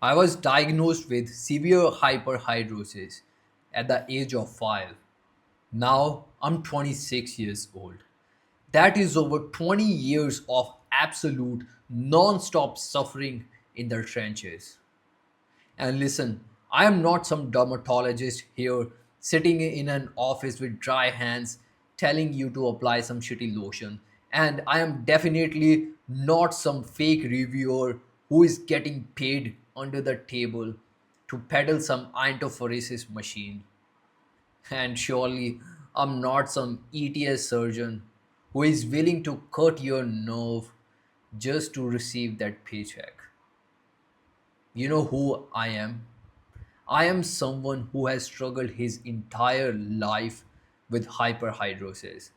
I was diagnosed with severe hyperhidrosis at the age of 5. Now I'm 26 years old. That is over 20 years of absolute non stop suffering in the trenches. And listen, I am not some dermatologist here sitting in an office with dry hands telling you to apply some shitty lotion. And I am definitely not some fake reviewer who is getting paid under the table to peddle some antiphoresis machine. And surely I'm not some ETS surgeon who is willing to cut your nerve just to receive that paycheck. You know who I am? I am someone who has struggled his entire life with hyperhidrosis.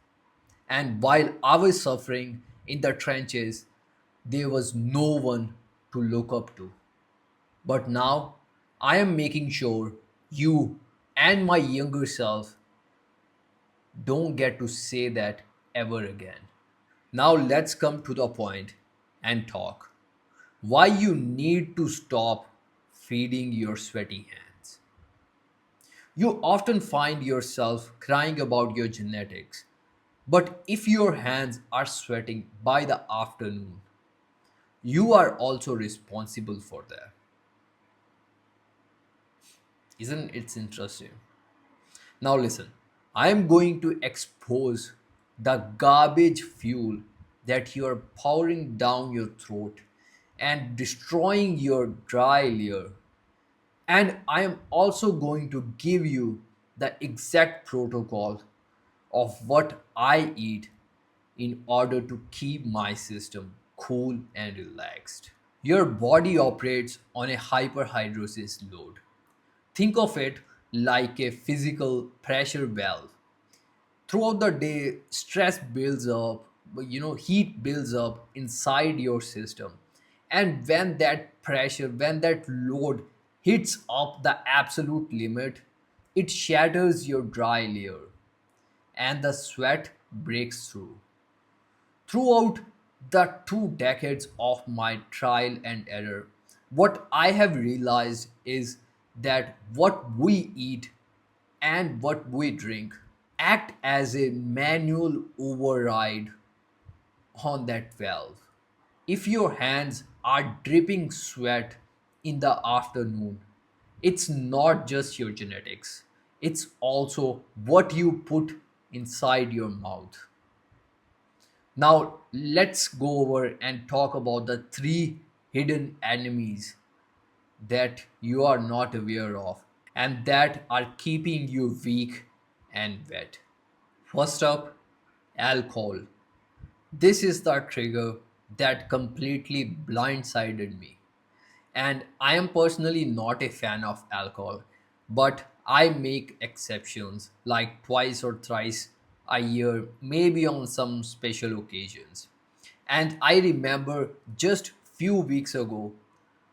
And while I was suffering in the trenches, there was no one to look up to. But now I am making sure you and my younger self don't get to say that ever again. Now let's come to the point and talk. Why you need to stop feeding your sweaty hands. You often find yourself crying about your genetics, but if your hands are sweating by the afternoon, you are also responsible for that. Isn't it interesting? Now, listen, I am going to expose the garbage fuel that you are pouring down your throat and destroying your dry layer. And I am also going to give you the exact protocol of what I eat in order to keep my system cool and relaxed. Your body operates on a hyperhidrosis load. Think of it like a physical pressure valve. Throughout the day, stress builds up, heat builds up inside your system. And when that load hits up the absolute limit, it shatters your dry layer and the sweat breaks through. Throughout the 2 decades of my trial and error, what I have realized is that what we eat and what we drink act as a manual override on that valve. If your hands are dripping sweat in the afternoon, it's not just your genetics, it's also what you put inside your mouth. Now, let's go over and talk about the three hidden enemies that you are not aware of and that are keeping you weak and wet. First up, alcohol. This is the trigger that completely blindsided me. And I am personally not a fan of alcohol, but I make exceptions like twice or thrice a year, maybe on some special occasions. And I remember just few weeks ago,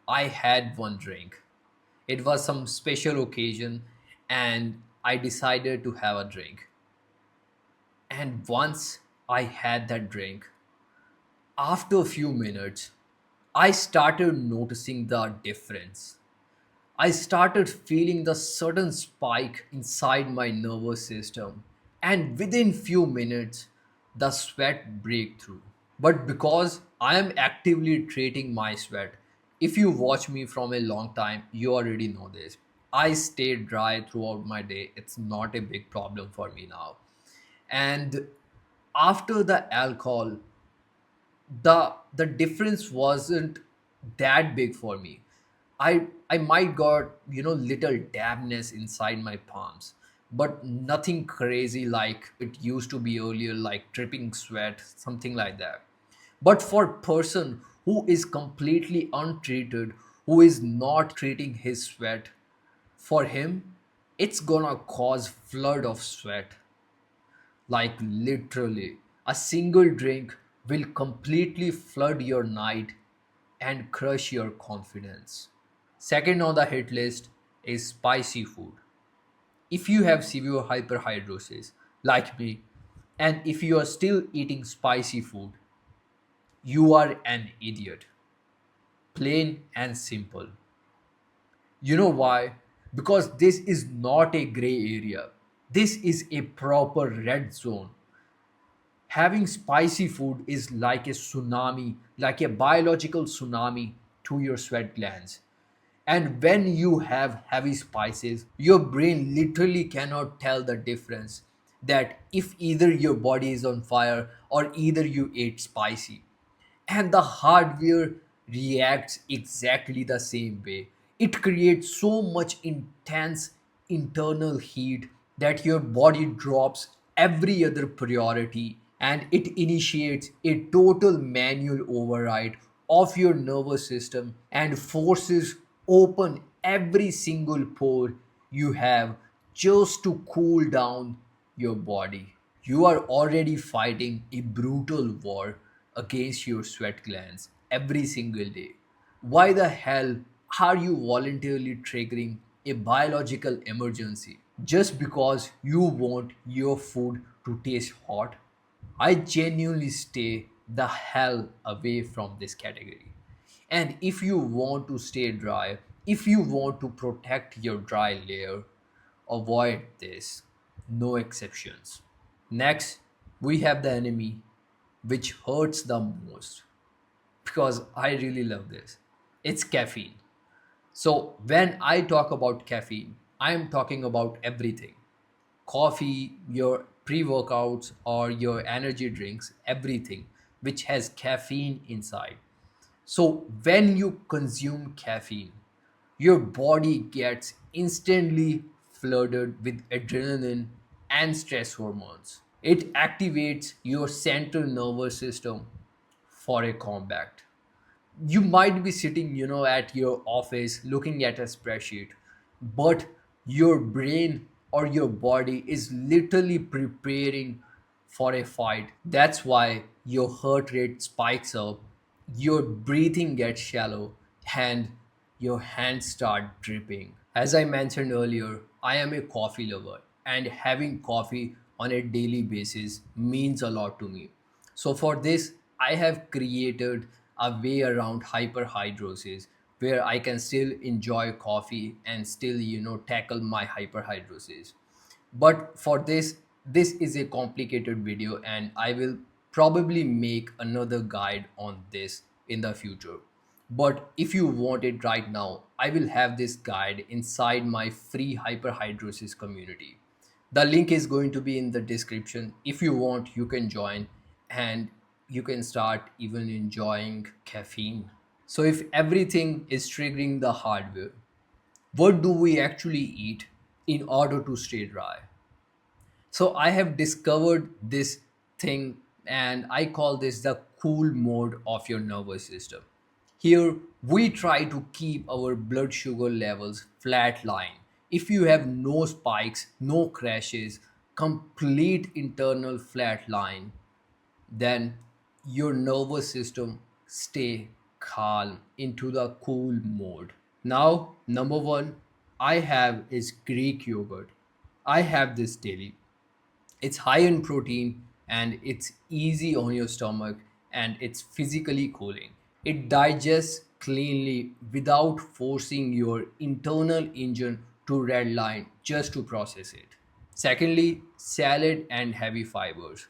I had one drink. It was some special occasion, and I decided to have a drink. And once I had that drink, after a few minutes, I started noticing the difference. I started feeling the sudden spike inside my nervous system, and within few minutes, the sweat break through. But because I am actively treating my sweat, if you watch me from a long time, you already know this. I stay dry throughout my day. It's not a big problem for me now. And after the alcohol, the difference wasn't that big for me. I might got little dampness inside my palms, but nothing crazy like it used to be earlier, like dripping sweat, something like that. But for person who is completely untreated, who is not treating his sweat, for him it's gonna cause flood of sweat. Like literally, a single drink will completely flood your night and crush your confidence. Second on the hit list is spicy food. If you have severe hyperhidrosis, like me, and if you are still eating spicy food, you are an idiot. Plain and simple. You know why? Because this is not a gray area. This is a proper red zone. Having spicy food is like a tsunami, like a biological tsunami to your sweat glands. And when you have heavy spices, your brain literally cannot tell the difference that if either your body is on fire or either you ate spicy, and the hardware reacts exactly the same way. It creates so much intense internal heat that your body drops every other priority and it initiates a total manual override of your nervous system and forces open every single pore you have just to cool down your body. You are already fighting a brutal war against your sweat glands every single day. Why the hell are you voluntarily triggering a biological emergency just because you want your food to taste hot? I genuinely stay the hell away from this category. And if you want to stay dry, if you want to protect your dry layer, avoid this. No exceptions. Next, we have the enemy which hurts the most because I really love this. It's caffeine. So, when I talk about caffeine, I'm talking about everything: coffee, your pre workouts, or your energy drinks, everything which has caffeine inside. So, when you consume caffeine, your body gets instantly flooded with adrenaline and stress hormones. It activates your central nervous system for a combat. You might be sitting, at your office looking at a spreadsheet, but your brain or your body is literally preparing for a fight. That's why your heart rate spikes up, your breathing gets shallow, and your hands start dripping. As I mentioned earlier, I am a coffee lover, and having coffee on a daily basis means a lot to me. So for this, I have created a way around hyperhidrosis where I can still enjoy coffee and still, tackle my hyperhidrosis. But for this is a complicated video and I will probably make another guide on this in the future. But if you want it right now, I will have this guide inside my free hyperhidrosis community. The link is going to be in the description. If you want, you can join and you can start even enjoying caffeine. So if everything is triggering the hardware, what do we actually eat in order to stay dry? So I have discovered this thing and I call this the cool mode of your nervous system. Here we try to keep our blood sugar levels flat line. If you have no spikes, no crashes, complete internal flat line, then your nervous system stay calm into the cool mode. Now, number one I have is Greek yogurt. I have this daily. It's high in protein and it's easy on your stomach and it's physically cooling. It digests cleanly without forcing your internal engine to redline just to process it. Secondly, salad and heavy fibers.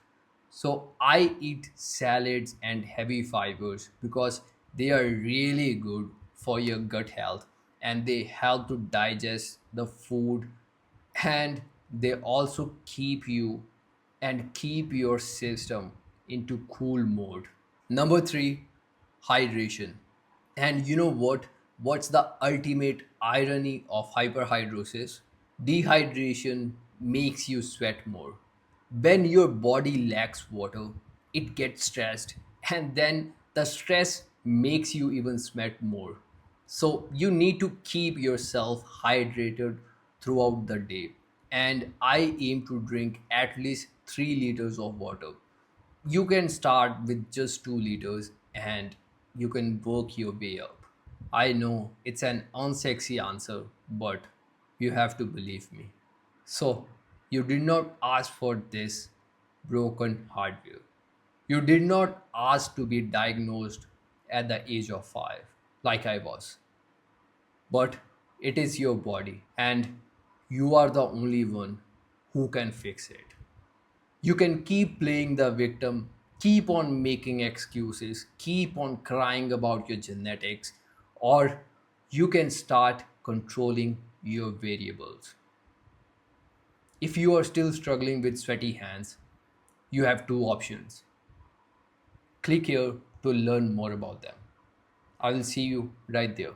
So I eat salads and heavy fibers because they are really good for your gut health and they help to digest the food and they also keep you and keep your system into cool mode. Number 3, hydration. And you know what? What's the ultimate irony of hyperhidrosis? Dehydration makes you sweat more. When your body lacks water, it gets stressed, and then the stress makes you even sweat more. So, you need to keep yourself hydrated throughout the day. And I aim to drink at least 3 liters of water. You can start with just 2 liters and you can work your way up. I know it's an unsexy answer, but you have to believe me. So, you did not ask for this broken hardware. You did not ask to be diagnosed at the age of 5, like I was. But It is your body, and you are the only one who can fix it. You can keep playing the victim, keep on making excuses, keep on crying about your genetics, or you can start controlling your variables. If you are still struggling with sweaty hands, you have two options. Click here to learn more about them. I will see you right there.